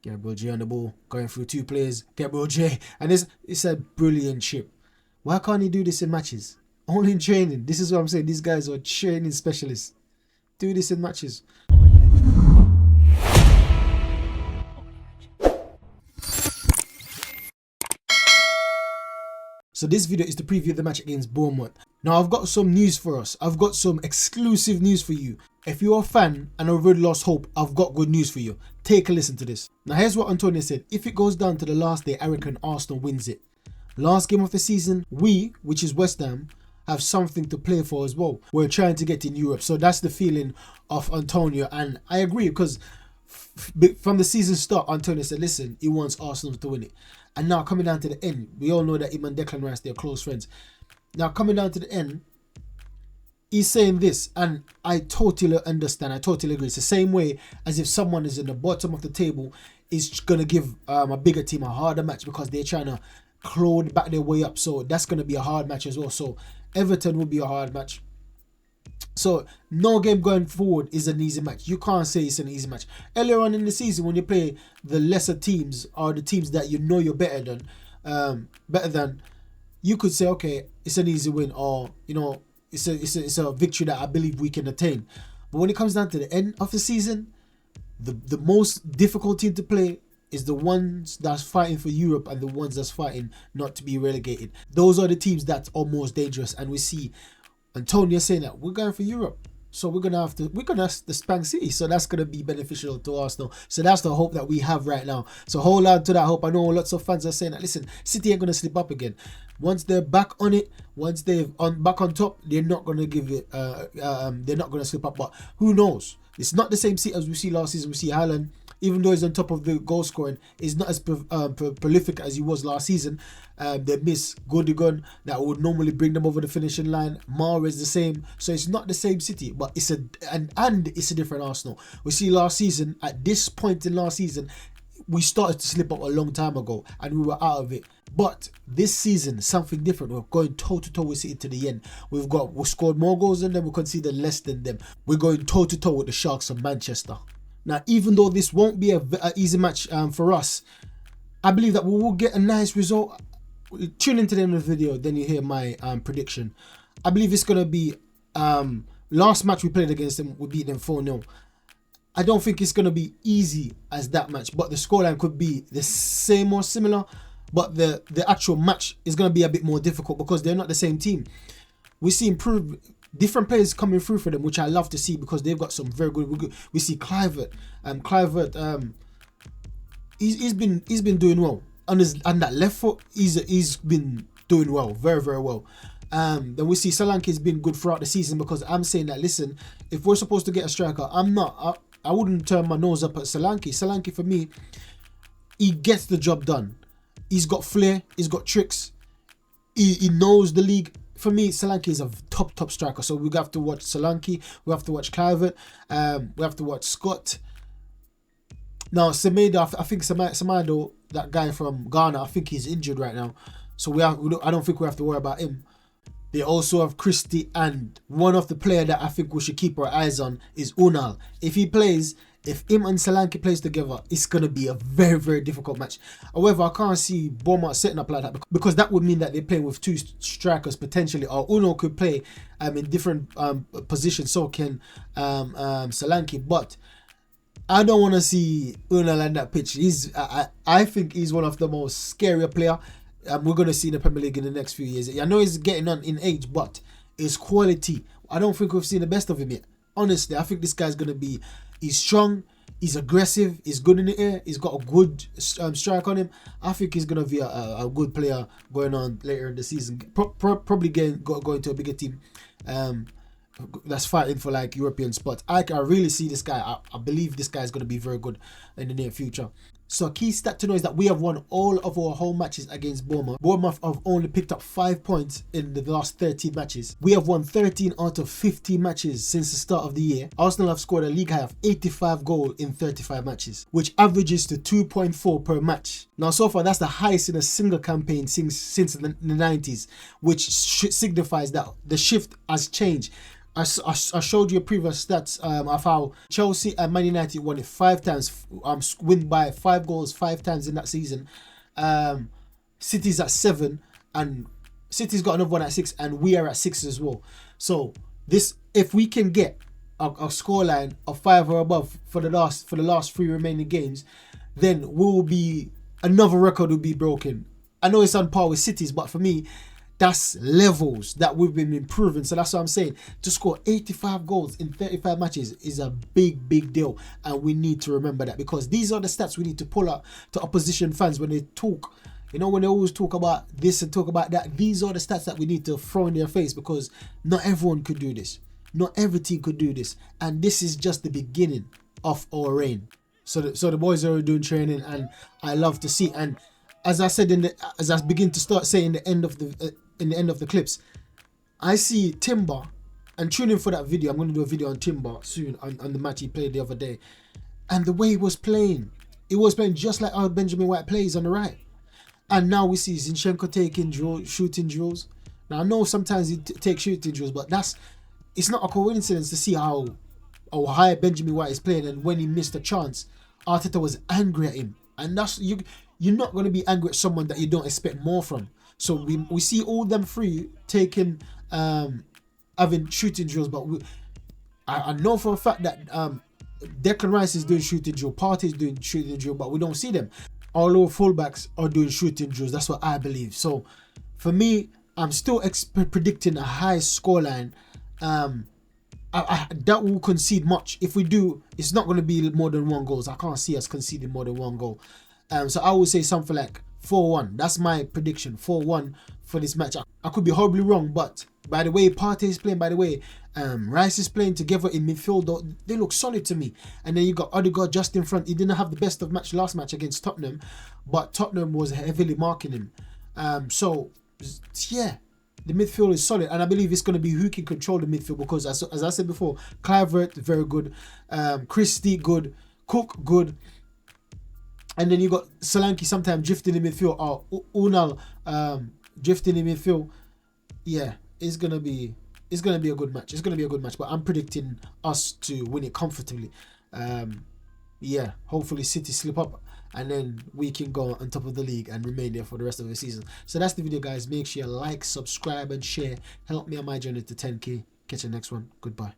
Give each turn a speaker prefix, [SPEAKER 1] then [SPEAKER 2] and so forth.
[SPEAKER 1] Gabriel J on the ball, going through two players. Gabriel J, and it's a brilliant chip. Why can't he do this in matches? Only in training. This is what I'm saying. These guys are training specialists. Do this in matches. So this video is to preview the match against Bournemouth. Now I've got some news for us. I've got some exclusive news for you. If you're a fan and have already lost hope, I've got good news for you. Take a listen to this. Now here's what Antonio said. If it goes down to the last day, I reckon Arsenal wins it. Last game of the season, we, which is West Ham, have something to play for as well. We're trying to get in Europe. So that's the feeling of Antonio. And I agree, because from the season start, Antonio said, listen, he wants Arsenal to win it. And now coming down to the end, we all know that him and Declan Rice, they're close friends. Now coming down to the end, he's saying this, and I totally understand, I totally agree. It's the same way as if someone is in the bottom of the table, is going to give a bigger team a harder match because they're trying to claw back their way up. So that's going to be a hard match as well. So Everton will be a hard match. So no game going forward is an easy match. You can't say it's an easy match. Earlier on in the season, when you play the lesser teams or the teams that you know you're better than, you could say, okay, it's an easy win, or you know, it's a victory that I believe we can attain. But when it comes down to the end of the season, the most difficult team to play is the ones that's fighting for Europe and the ones that's fighting not to be relegated. Those are the teams that are most dangerous, and we see Antonio saying that we're going for Europe, so we're gonna have to spank City, so that's gonna be beneficial to Arsenal. So that's the hope that we have right now. So hold on to that hope. I know lots of fans are saying that, listen, City ain't gonna slip up again. Once they're back on it, once they're back on top, they're not gonna give it. They're not gonna slip up. But who knows? It's not the same City as we see last season. We see Haaland, even though he's on top of the goal scoring, is not as prolific as he was last season. They miss Gundogan that would normally bring them over the finishing line. Mahrez is the same, so it's not the same City, but it's it's a different Arsenal. We see last season, at this point in last season, we started to slip up a long time ago and we were out of it. But this season, something different. We're going toe to toe with City to the end. We've scored more goals than them, we conceded less than them. We're going toe to toe with the Sharks of Manchester. Now, even though this won't be an easy match for us, I believe that we will get a nice result. Tune into the end of the video, then you hear my prediction. I believe it's going to be, last match we played against them, we beat them 4-0. I don't think it's going to be easy as that match, but the scoreline could be the same or similar, but the actual match is going to be a bit more difficult because they're not the same team. We see different players coming through for them, which I love to see because they've got some very good. We see Kluivert. He's been doing well on that left foot. He's been doing well, very very well. Then we see Solanke's been good throughout the season, because I'm saying that, listen, if we're supposed to get a striker, I wouldn't turn my nose up at Solanke. Solanke, for me, he gets the job done. He's got flair. He's got tricks. He knows the league. For me, Solanke is a top striker. So we have to watch Solanke. We have to watch Kluivert. We have to watch Scott. Now, Semedo, I think Semedo, that guy from Ghana, I think he's injured right now. So I don't think we have to worry about him. They also have Christie, and one of the players that I think we should keep our eyes on is Unal. If him and Solanke plays together, it's going to be a very, very difficult match. However, I can't see Bournemouth setting up like that, because that would mean that they're playing with two strikers potentially, or Unal could play in different positions, so can Solanke. But I don't want to see Unal on that pitch. I think he's one of the most scarier players we're going to see in the Premier League in the next few years. I know he's getting on in age, but his quality, I don't think we've seen the best of him yet. Honestly, I think this guy's going to be, he's strong, he's aggressive, he's good in the air, he's got a good strike on him. I think he's going to be a good player going on later in the season. Probably going to a bigger team that's fighting for like European spots. I really see this guy. I believe this guy is going to be very good in the near future. So a key stat to know is that we have won all of our home matches against Bournemouth. Bournemouth have only picked up 5 points in the last 13 matches. We have won 13 out of 50 matches since the start of the year. Arsenal have scored a league high of 85 goals in 35 matches, which averages to 2.4 per match. Now, so far, that's the highest in a single campaign since the 90s, which signifies that the shift has changed. I showed you previous stats of how Chelsea and Man United won it 5 times, win by 5 goals 5 times in that season. City's at 7, and City's got another one at 6, and we are at 6 as well. So this, if we can get a scoreline of 5 or above for the last 3 remaining games, then we'll be, another record will be broken. I know it's on par with City's, but for me, that's levels that we've been improving. So that's what I'm saying. To score 85 goals in 35 matches is a big deal, and we need to remember that, because these are the stats we need to pull up to opposition fans when they talk. You know, when they always talk about this and talk about that, these are the stats that we need to throw in their face, because not everyone could do this. Not every team could do this, and this is just the beginning of our reign. So the boys are doing training, and I love to see. And as I said as I begin to start saying the end of the clips, I see Timber, and tune in for that video. I'm going to do a video on Timber soon on the match he played the other day, and the way he was playing just like how Benjamin White plays on the right. And now we see Zinchenko taking shooting drills. Now I know sometimes he takes shooting drills, but it's not a coincidence to see how high Benjamin White is playing. And when he missed a chance, Arteta was angry at him, and that's you're not going to be angry at someone that you don't expect more from. So we see all them three taking having shooting drills, but I know for a fact that Declan Rice is doing shooting drill, Partey is doing shooting drill, but we don't see them. All our fullbacks are doing shooting drills. That's what I believe. So for me, I'm still predicting a high scoreline. That will concede much. If we do, it's not going to be more than 1 goal. I can't see us conceding more than 1 goal. So I would say something like 4-1. That's my prediction. 4-1 for this match. I could be horribly wrong, but by the way Partey is playing, by the way Rice is playing together in midfield, they look solid to me. And then you got Odegaard just in front. He didn't have the best of match last match against Tottenham, but Tottenham was heavily marking him. So yeah, the midfield is solid, and I believe it's going to be who can control the midfield, because as I said before, Kluivert very good, Christie good, Cook good, and then you got Solanke sometimes drifting in midfield, or Unal drifting in midfield. Yeah, it's gonna be a good match. It's gonna be a good match, but I'm predicting us to win it comfortably. Yeah, hopefully City slip up, and then we can go on top of the league and remain there for the rest of the season. So that's the video, guys. Make sure you like, subscribe, and share. Help me on my journey to 10k. Catch you next one. Goodbye.